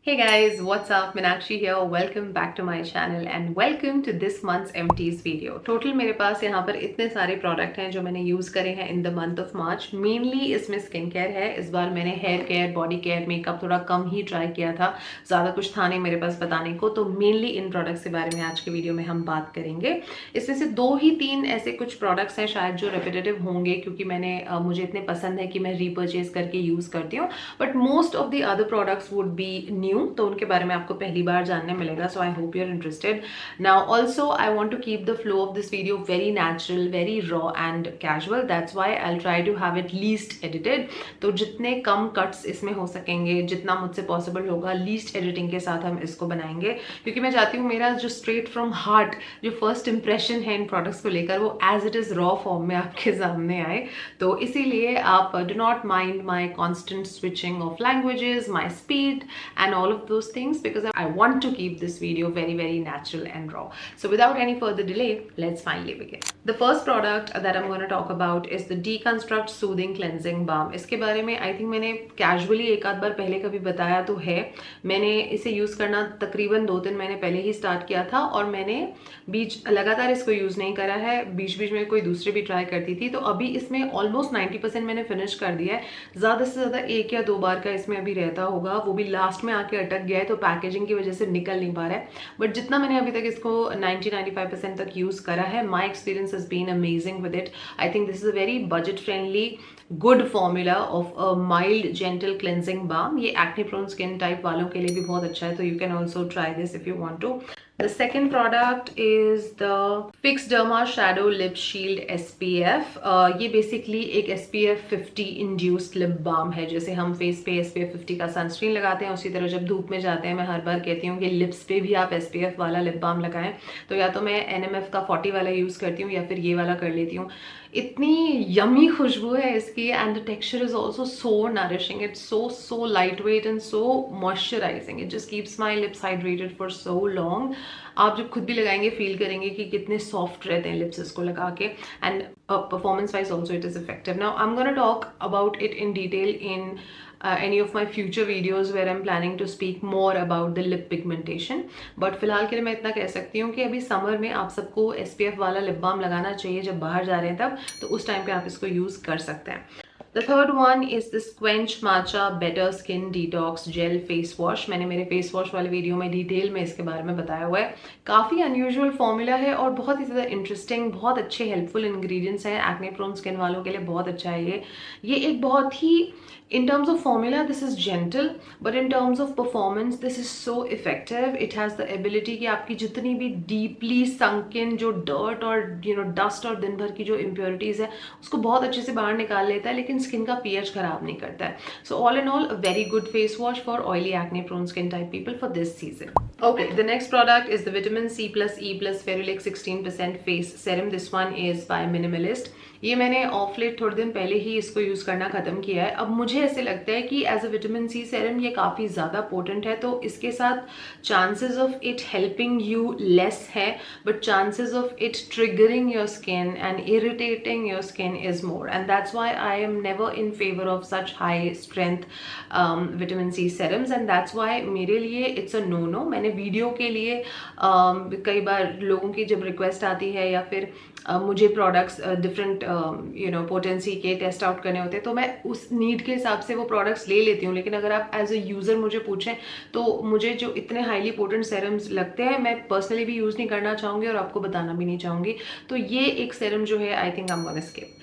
Hey guys, what's up? Meenakshi here. Welcome back to my channel and welcome to this month's MT's video. Total मेरे पास यहाँ पर इतने सारे product हैं जो मैंने यूज़ करे हैं in the month of March. Mainly इसमें स्किन केयर है. इस बार मैंने hair care, body care, makeup थोड़ा कम ही ट्राई किया था. ज़्यादा कुछ था नहीं मेरे पास बताने को, तो मेनली इन प्रोडक्ट्स के बारे में आज के वीडियो में हम बात करेंगे. इसमें से 2 ही 3 ऐसे कुछ प्रोडक्ट्स हैं शायद जो रेपिटेटिव होंगे क्योंकि मुझे इतने पसंद है कि मैं रीपर्चेज करके यूज़ करती हूँ. But most of the other products would be new, तो उनके बारे में आपको पहली बार जानने मिलेगा. So I hope you are interested. Now also I want to keep the flow of this video very natural, very raw and casual. That's why I will try to have it least edited. तो जितने कम cuts इसमें हो सकेंगे, जितना मुझसे possible होगा, least editing के साथ हम इसको बनाएंगे क्योंकि मैं चाहती हूँ मेरा जो स्ट्रेट फ्रॉम हार्ट जो फर्स्ट इंप्रेशन है इन प्रोडक्ट्स को लेकर वो as it is raw form में आपके सामने आए. तो इसीलिए आप do not mind my constant switching of languages, my speed and all of those things because I want to keep this video very natural and raw. So without any further delay, let's finally begin. The first product that I'm going to talk about is the Deconstruct Soothing Cleansing Balm. इसके बारे में I think मैंने casually एक आध बार पहले कभी बताया तो है. मैंने इसे यूज़ करना तकरीबन 2-3 महीने पहले ही स्टार्ट किया था और मैंने लगातार इसको यूज़ नहीं करा है. बीच में कोई दूसरी भी ट्राई करती थी. तो अभी इसमें ऑलमोस्ट 90% मैंने फिनिश कर दिया है. ज़्यादा से ज़्यादा 1 या 2 बार का इसमें अभी रहता होगा, वो भी लास्ट में आके अटक गया है तो पैकेजिंग की वजह से निकल नहीं पा रहा है. बट जितना मैंने अभी तक इसको 90-95% तक यूज़ करा है, my experience has been amazing with it. I think this is a very budget friendly good formula of a mild gentle cleansing balm. ये एक्ने प्रोन स्किन टाइप वालों के लिए भी बहुत अच्छा है, तो you can also try this if you want to. The second product is the Fix Derma Shadow Lip Shield SPF. ये बेसिकली एक SPF 50 इंड्यूस्ड लिप बाम है. जैसे हम फेस पे SPF 50 का सनस्क्रीन लगाते हैं, उसी तरह जब धूप में जाते हैं मैं हर बार कहती हूँ कि लिप्स पे भी आप SPF वाला लिप बाम लगाएं. तो या तो मैं NMF का 40 वाला यूज़ करती हूँ या फिर ये वाला कर लेती हूँ. इतनी यमी खुशबू है इसकी and the texture is also so nourishing. It's so light weight and so moisturising. It just keeps my lips hydrated for so long. आप जब खुद भी लगाएंगे फील करेंगे कि कितने सॉफ्ट रहते हैं लिप्स इसको लगा के. And performance wise also it is effective. Now I am gonna talk about it in detail in any of my future videos where I'm planning to speak more about the lip pigmentation. but फिलहाल के लिए मैं इतना कह सकती हूँ कि अभी समर में आप सबको SPF वाला लिप बाम लगाना चाहिए. जब बाहर जा रहे हैं तब, तो उस टाइम पे आप इसको यूज़ कर सकते हैं. The third one is this Quench Matcha Better Skin Detox Gel Face Wash. मैंने मेरे फेस वॉश वाले वीडियो में डिटेल में इसके बारे में बताया हुआ है. काफ़ी अनयूजुअल फॉर्मूला है और बहुत ही ज़्यादा इंटरेस्टिंग, बहुत अच्छे हेल्पफुल इंग्रेडिएंट्स हैं. एक्ने प्रोन स्किन वालों के लिए बहुत अच्छा है ये एक बहुत ही in terms of formula this is gentle, but in terms of performance this is so effective. it has the ability कि आपकी जितनी भी deeply sunken जो dirt और dust और दिन भर की जो impurities है उसको बहुत अच्छे से बाहर निकाल लेता है, लेकिन स्किन का pH खराब नहीं करता है. so all in all a very good face wash for oily acne prone skin type people for this season. okay, the next product is the Vitamin C plus E plus Ferulic 16% face serum. this one is by Minimalist. ये मैंने of late थोड़े दिन पहले ही इसको use करना ख़त्म किया है. अब मुझे ऐसे लगता है कि as a vitamin C serum ये काफ़ी ज़्यादा पोटेंट है, तो इसके साथ chances of it helping you less है, but chances of it triggering your skin and irritating your skin is more. And that's why I am never in favour of such high strength vitamin C serums. And that's why मेरे लिए it's a no. मैंने video के लिए कई बार लोगों की जब request आती है या फिर मुझे प्रोडक्ट्स डिफरेंट पोटेंसी के टेस्ट आउट करने होते हैं, तो मैं उस नीड के हिसाब से वो प्रोडक्ट्स ले लेती हूँ. लेकिन अगर आप एज अ यूज़र मुझे पूछें तो मुझे जो इतने हाईली पोटेंट सेरम्स लगते हैं मैं पर्सनली भी यूज़ नहीं करना चाहूँगी और आपको बताना भी नहीं चाहूँगी. तो ये एक सेरम जो है आई think I am gonna skip.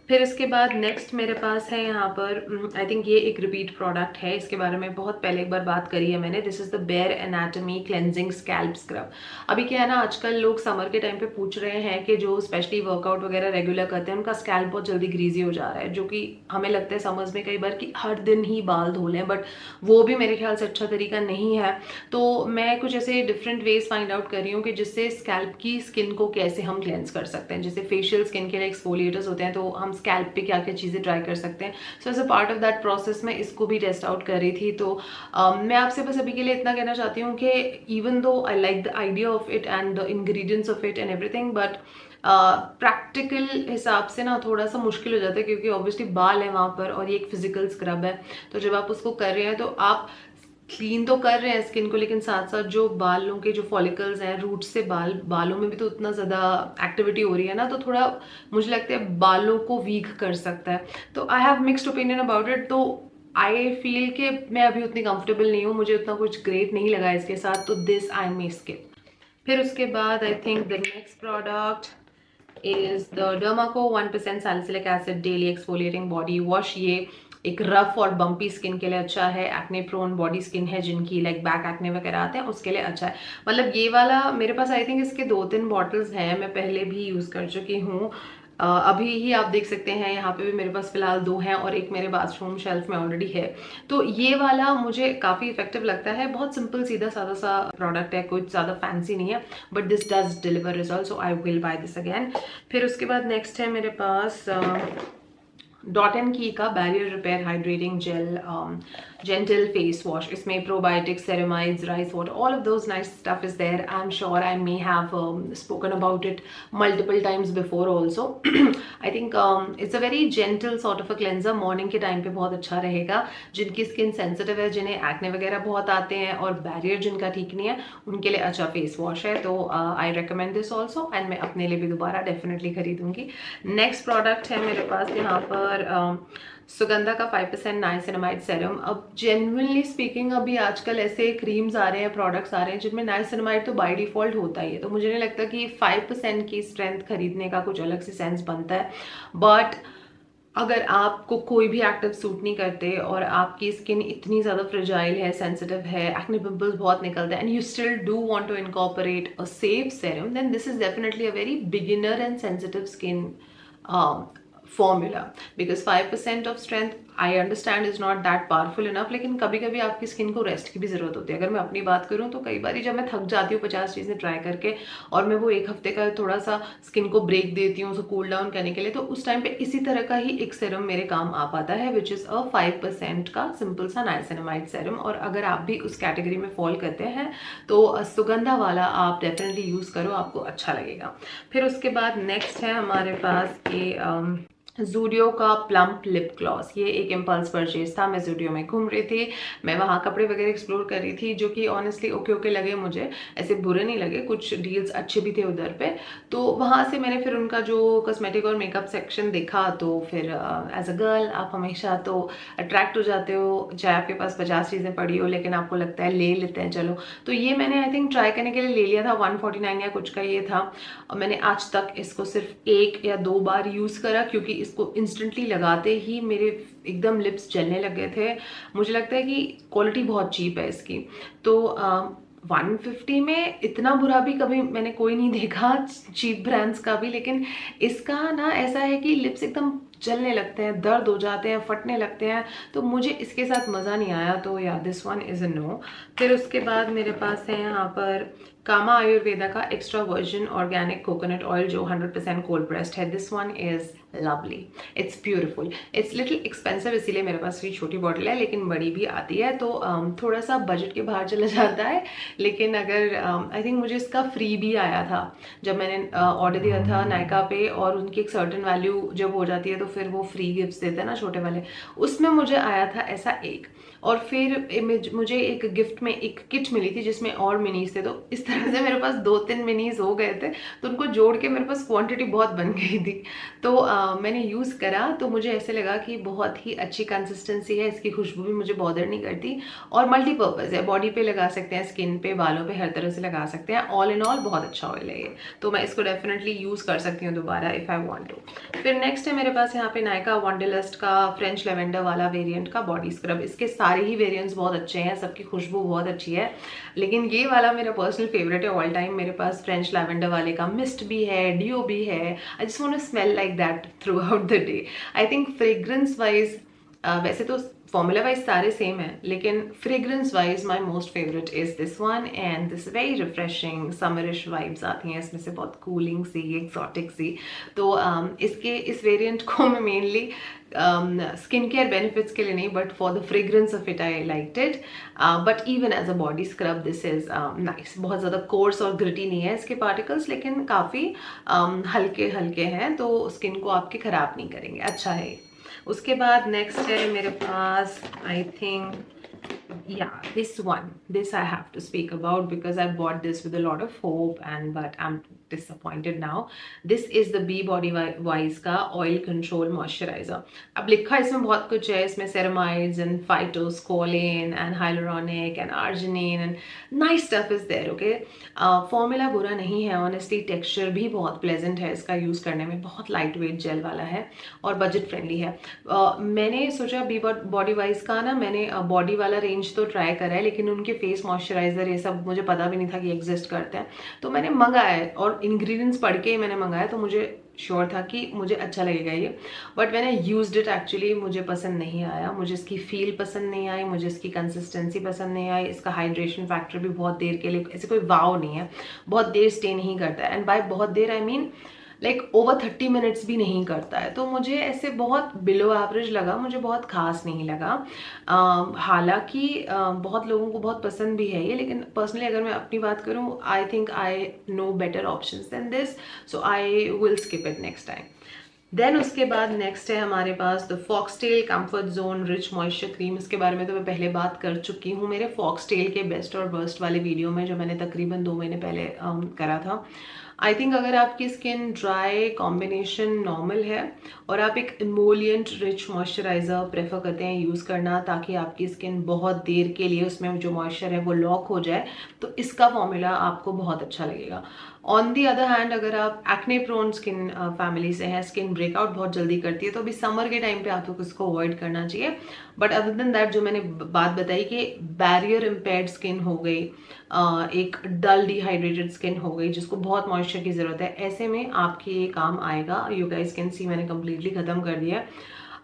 फिर इसके बाद नेक्स्ट मेरे पास है यहाँ पर आई थिंक ये एक रिपीट प्रोडक्ट है. इसके बारे में बहुत पहले एक बार बात करी है मैंने. This is the Bare Anatomy cleansing scalp scrub. अभी क्या है ना, आजकल लोग समर के टाइम पे पूछ रहे हैं कि जो स्पेशली वर्कआउट वगैरह रेगुलर करते हैं उनका स्कैल्प बहुत जल्दी ग्रीजी हो जा रहा है, जो कि हमें लगता है समर्स में कई बार कि हर दिन ही बाल धो लें, बट वो भी मेरे ख्याल से अच्छा तरीका नहीं है. तो मैं कुछ ऐसे डिफरेंट वेज फाइंड आउट कर रही हूँ कि जिससे स्कैल्प की स्किन को कैसे हम क्लेंस कर सकते हैं. जैसे फेशियल स्किन के लिए एक्सफोलिएटर्स होते हैं, तो हम स्कैल्प पे क्या क्या चीज़ें ट्राई कर सकते हैं. So as a part of that process मैं इसको भी टेस्ट आउट कर रही थी. तो मैं आपसे बस अभी के लिए इतना कहना चाहती हूँ कि even though I like the idea of it and the ingredients of it and everything, but practical हिसाब से ना थोड़ा सा मुश्किल हो जाता है क्योंकि ऑब्वियसली बाल है वहाँ पर और ये एक फिजिकल स्क्रब है. तो जब आप उसको कर रहे हैं तो आप क्लीन तो कर रहे हैं स्किन को, लेकिन साथ साथ जो बालों के जो फॉलिकल्स हैं, रूट से बालों में भी तो उतना ज़्यादा एक्टिविटी हो रही है ना, तो थोड़ा मुझे लगता है बालों को वीक कर सकता है। तो I have mixed opinion about it. तो आई फील कि मैं अभी उतनी कंफर्टेबल नहीं हूँ, मुझे उतना कुछ ग्रेट नहीं लगा इसके साथ, तो दिस आई मे स्किप। फिर उसके बाद I think the next product is the Derma Co 1% salicylic acid daily exfoliating body wash. ये एक रफ और बम्पी स्किन के लिए अच्छा है। एक्ने प्रोन बॉडी स्किन है जिनकी लाइक बैक एक्ने वगैरह आते हैं, उसके लिए अच्छा है। मतलब ये वाला मेरे पास आई थिंक इसके 2-3 बॉटल्स हैं, मैं पहले भी यूज़ कर चुकी हूँ। अभी ही आप देख सकते हैं यहाँ पे भी मेरे पास फिलहाल 2 हैं और एक मेरे बाथरूम शेल्फ में ऑलरेडी है। तो ये वाला मुझे काफ़ी इफेक्टिव लगता है। बहुत सिंपल सीधा सादा सा प्रोडक्ट है, कुछ ज़्यादा फैंसी नहीं है, but this does deliver result, so I will by this again. फिर उसके बाद नेक्स्ट है मेरे पास डॉट एंड की का barrier repair hydrating gel gentle face wash. इसमें probiotics, ceramides, rice water, all of those nice stuff is there. I am sure I may have spoken about it multiple times before also. I think it's a very gentle sort of a cleanser. Morning के time पे बहुत अच्छा रहेगा। जिनकी skin sensitive है, जिन्हें acne वगैरह बहुत आते हैं और बैरियर जिनका ठीक नहीं है, उनके लिए अच्छा फेस वॉश है। तो I recommend this also and मैं अपने लिए भी दोबारा डेफिनेटली खरीदूंगी। नेक्स्ट प्रोडक्ट है मेरे पास यहाँ पर सुगंधा का 5% नाइसिनामाइड सेरम। अब जेन्युइनली स्पीकिंग अभी आजकल ऐसे क्रीम्स आ रहे हैं, प्रोडक्ट्स आ रहे हैं जिनमें नाइसिनामाइड तो बाय डिफॉल्ट होता ही है, तो मुझे नहीं लगता कि 5% की स्ट्रेंथ खरीदने का कुछ अलग से सेंस बनता है। बट अगर आपको कोई भी एक्टिव सूट नहीं करते और आपकी स्किन इतनी ज़्यादा फ्रेजाइल है, सेंसिटिव है, एक्ने पिंपल्स बहुत निकलते हैं, and you still do want to incorporate a safe serum, then this is definitely a very beginner and sensitive skin formula, because 5% of strength I understand is not that powerful enough, लेकिन कभी कभी आपकी skin को rest की भी ज़रूरत होती है। अगर मैं अपनी बात करूँ तो कई बार जब मैं थक जाती हूँ 50 चीज़ें ट्राई करके और मैं वो एक हफ्ते का थोड़ा सा स्किन को ब्रेक देती हूँ उसको कूल डाउन करने के लिए, तो उस टाइम पे इसी तरह का ही एक सेरम मेरे काम आ पाता है, विच इज़ अ 5% का सिंपल सा नाइसिनामाइड सेरम। और अगर आप भी उस कैटेगरी में फॉल करते हैं तो सुगंधा वाला आप डेफिनेटली यूज़ करो, आपको अच्छा लगेगा। फिर उसके बाद नेक्स्ट है हमारे पास ये ज़ूडियो का प्लम्प लिप ग्लॉस। ये एक इम्पल्स परचेज था, मैं ज़ूडियो में घूम रही थी, मैं वहाँ कपड़े वगैरह एक्सप्लोर कर रही थी, जो कि ऑनेस्टली ओके ओके लगे मुझे, ऐसे बुरे नहीं लगे, कुछ डील्स अच्छे भी थे उधर पे। तो वहाँ से मैंने फिर उनका जो कॉस्मेटिक और मेकअप सेक्शन देखा, तो फिर एज अ गर्ल आप हमेशा तो अट्रैक्ट हो जाते हो, चाहे आपके पास 50 चीज़ें पड़ी हो, लेकिन आपको लगता है ले लेते हैं चलो। तो ये मैंने आई थिंक ट्राई करने के लिए ले लिया था, 149 या कुछ का ये था, और मैंने आज तक इसको सिर्फ 1 या 2 बार यूज़ करा, क्योंकि इसको इंस्टेंटली लगाते ही मेरे एकदम लिप्स जलने लग गए थे। मुझे लगता है कि क्वालिटी बहुत चीप है इसकी, तो 150 में इतना बुरा भी कभी मैंने कोई नहीं देखा चीप ब्रांड्स का भी, लेकिन इसका ना ऐसा है कि लिप्स एकदम जलने लगते हैं, दर्द हो जाते हैं, फटने लगते हैं, तो मुझे इसके साथ मज़ा नहीं आया, तो या this one is a no. फिर उसके बाद मेरे पास है यहाँ पर कामा आयुर्वेदा का extra virgin organic coconut oil, जो 100% कोल्ड प्रेस्ड है। This one is lovely, it's beautiful, it's little expensive, इसीलिए मेरे पास ये छोटी बॉटल है, लेकिन बड़ी भी आती है, तो थोड़ा सा बजट के बाहर चला जाता है। लेकिन अगर आई थिंक मुझे इसका फ्री भी आया था जब मैंने ऑर्डर दिया था नायका पे, और उनकी एक सर्टन वैल्यू जब हो जाती है तो फिर वो फ्री गिफ्ट्स देते हैं ना छोटे वाले, उसमें मुझे आया था ऐसा एक। और फिर मुझे एक गिफ्ट में एक किट मिली थी जिसमें और मिनीज थे, तो इस तरह से मेरे पास 2-3 मिनीज हो गए थे, तो उनको जोड़ के मेरे पास क्वांटिटी बहुत बन गई थी। तो मैंने यूज़ करा, तो मुझे ऐसे लगा कि बहुत ही अच्छी कंसिस्टेंसी है, इसकी खुशबू भी मुझे बॉदर नहीं करती, और मल्टीपर्पज़ है, बॉडी पे लगा सकते हैं, स्किन पे, बालों पे, हर तरह से लगा सकते हैं। ऑल इन ऑल बहुत अच्छा ऑयल है ये, तो मैं इसको डेफिनेटली यूज़ कर सकती हूँ दोबारा इफ़ आई वांट टू। फिर नेक्स्ट है मेरे पास यहाँ पे नायका वंडरलस्ट का फ्रेंच लेवेंडर वाला वेरिएंट का बॉडी स्क्रब। इसके सारे ही वेरिएंट्स बहुत अच्छे हैं, सबकी खुशबू बहुत अच्छी है, लेकिन ये वाला मेरा पर्सनल फेवरेट है ऑल टाइम। मेरे पास फ्रेंच लैवेंडर वाले का मिस्ट भी है, डियो भी है। I just want to smell like that throughout the day. I think fragrance wise वैसे तो फॉर्मूला वाइज सारे सेम है, लेकिन fragrance wise my most favourite is this one, and this very refreshing summerish vibes आती हैं इसमें से, बहुत कूलिंग सी, एक्सॉटिक सी। तो इसके इस वेरिएंट को मैं मेनली स्किन केयर बेनिफिट्स के लिए नहीं, but for the fragrance of it I liked it, but even as a body scrub this is nice. बहुत ज़्यादा कोर्स और ग्रिटी नहीं है इसके पार्टिकल्स, लेकिन काफ़ी हल्के हल्के हैं, तो स्किन को आपके ख़राब नहीं करेंगे, अच्छा है। उसके बाद नेक्स्ट है मेरे पास I think Yeah, this I have to speak about because I bought this with a lot of hope, and but I'm disappointed now. This is the Be Body Wise का ऑयल कंट्रोल मॉइस्चराइजर. अब लिखा इसमें बहुत कुछ है, इसमें ceramides and phytosqualane and hyaluronic and arginine and nice stuff is there. Okay, formula बुरा नहीं है, ऑनेस्टली टेक्सचर भी बहुत प्लेजेंट है इसका यूज़ करने में, बहुत लाइट वेट जेल वाला है और बजट फ्रेंडली है. मैंने सोचा बी बॉडी वाइज का ना, मैंने बॉडी वाला रेंज तो ट्राई करा है, लेकिन उनके फेस मॉइस्चराइजर ये सब मुझे पता भी नहीं था कि एग्जिस्ट करते हैं, तो मैंने मंगाया और इंग्रेडिएंट्स पढ़ के मैंने मंगाया, तो मुझे श्योर था कि मुझे अच्छा लगेगा ये. बट मैंने यूज्ड इट एक्चुअली मुझे पसंद नहीं आया, मुझे इसकी फील पसंद नहीं आई, मुझे इसकी कंसिस्टेंसी पसंद नहीं आई, इसका हाइड्रेशन फैक्टर भी बहुत देर के लिए ऐसे कोई वाव नहीं है, बहुत देर स्टे नहीं करता है. एंड बाय बहुत देर I mean like over 30 minutes भी नहीं करता है, तो मुझे ऐसे बहुत बिलो एवरेज लगा, मुझे बहुत खास नहीं लगा. हालांकि बहुत लोगों को बहुत पसंद भी है ये, लेकिन पर्सनली अगर मैं अपनी बात करूँ, I think I know better options than this, so I will skip it next time. Then उसके बाद नेक्स्ट है हमारे पास the Foxtale comfort zone rich moisture cream. इसके बारे में तो मैं पहले बात कर चुकी हूँ मेरे फॉक्सटेल के बेस्ट और वर्स्ट वाले वीडियो में, जो मैंने तकरीबन 2 महीने पहले करा था. आई थिंक अगर आपकी स्किन ड्राई कॉम्बिनेशन नॉर्मल है और आप एक इमोलियंट रिच मॉइस्चराइज़र प्रेफर करते हैं यूज़ करना, ताकि आपकी स्किन बहुत देर के लिए उसमें जो मॉइस्चर है वो लॉक हो जाए, तो इसका फॉर्मूला आपको बहुत अच्छा लगेगा. ऑन दी अदर हैंड अगर आप एक्ने प्रोन स्किन फैमिली से हैं, स्किन ब्रेकआउट बहुत जल्दी करती है, तो अभी समर के टाइम पे आपको इसको अवॉइड करना चाहिए. बट अदर देन दैट, जो मैंने बात बताई कि बैरियर इम्पेयर्ड स्किन हो गई, एक डल डिहाइड्रेटेड स्किन हो गई जिसको बहुत मॉइस्चर की ज़रूरत है, ऐसे में आपके ये काम आएगा. यू गाइस कैन सी मैंने कम्प्लीटली ख़त्म कर दिया है.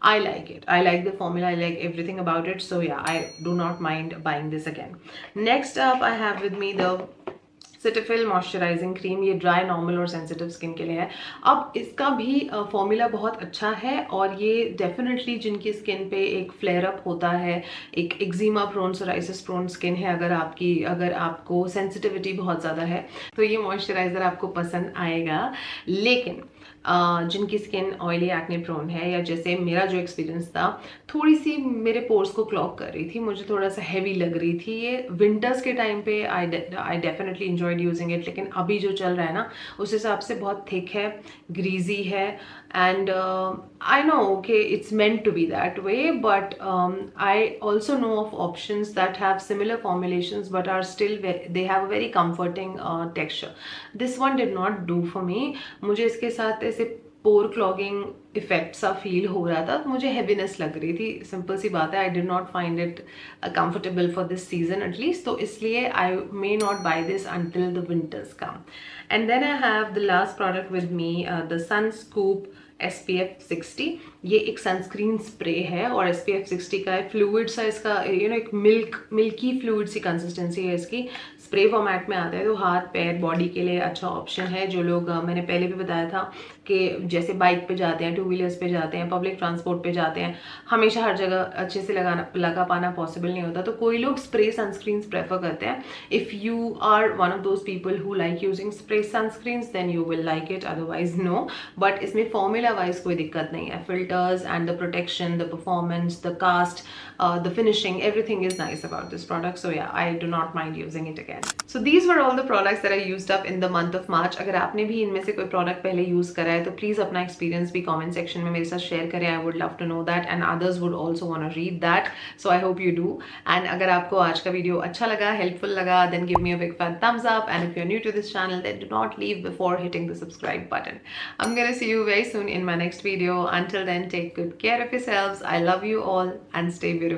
I like it. I like the formula. I like everything about it. So yeah, I do not mind buying this again. Next up, I have with me the Cetaphil moisturising cream. ये dry, normal और sensitive skin के लिए है. अब इसका भी formula बहुत अच्छा है, और ये डेफिनेटली जिनकी स्किन पे एक फ्लेयर अप होता है, एक eczema prone, psoriasis prone skin है, अगर आपको सेंसिटिविटी बहुत ज़्यादा है, तो ये मॉइस्चराइज़र आपको पसंद आएगा. लेकिन जिनकी स्किन ऑयली एक्ने प्रोन है, या जैसे मेरा जो एक्सपीरियंस था, थोड़ी सी मेरे पोर्स को क्लॉग कर रही थी, मुझे थोड़ा सा हैवी लग रही थी. ये विंटर्स के टाइम पे I definitely enjoyed using it, लेकिन अभी जो चल रहा है ना, उस हिसाब से बहुत थिक है, ग्रीजी है. And I know okay it's meant to be that way, but I also know of options that have similar formulations but are still they have a very comforting texture. This one did not do for me. मुझे इसके साथ ऐसे पोर clogging effect सा feel हो रहा था, तो मुझे हैवीनेस लग रही थी. सिंपल सी बात है, I did not find it comfortable for this season at least, तो इसलिए I may not buy this until the winters come. And then I have the last product with me, the Sun Scoop SPF 60. ये एक sunscreen spray है और SPF 60 का है. Fluid सा इसका एक मिल्की फ्लूइड सी कंसिस्टेंसी है इसकी. स्प्रे फॉर्मेट में आता है, तो हाथ पैर बॉडी के लिए अच्छा ऑप्शन है. जो लोग मैंने पहले भी बताया था कि जैसे बाइक पे जाते हैं, 2 व्हीलर्स पे जाते हैं, पब्लिक ट्रांसपोर्ट पे जाते हैं, हमेशा हर जगह अच्छे से लगा पाना पॉसिबल नहीं होता, तो कोई लोग स्प्रे सनस्क्रीन प्रेफर करते हैं. If you are one of those people who like using spray sunscreen, then you will like it, otherwise no. But इसमें फॉर्मूला वाइज कोई दिक्कत नहीं है. Filters and the protection, the performance, the cost, the finishing, everything is nice about this product. So yeah, I do not mind using it again. So these were all the products that I used up in the month of March. अगर आपने भी इनमें से कोई product पहले use करा है, तो प्लीज अपना एक्सपीरियंस भी कमेंट सेक्शन में मेरे साथ शेयर करें. I would love to know that, and others would also want to read that. So I hope you do. And अगर आपको आज का वीडियो अच्छा लगा, हेल्पफुल लगा, then give me a big fat thumbs up. And if you're new to this channel, then do not leave before hitting the subscribe button. I'm gonna see you very soon in my next video. Until then, take good care of yourselves. I love you all, and stay beautiful.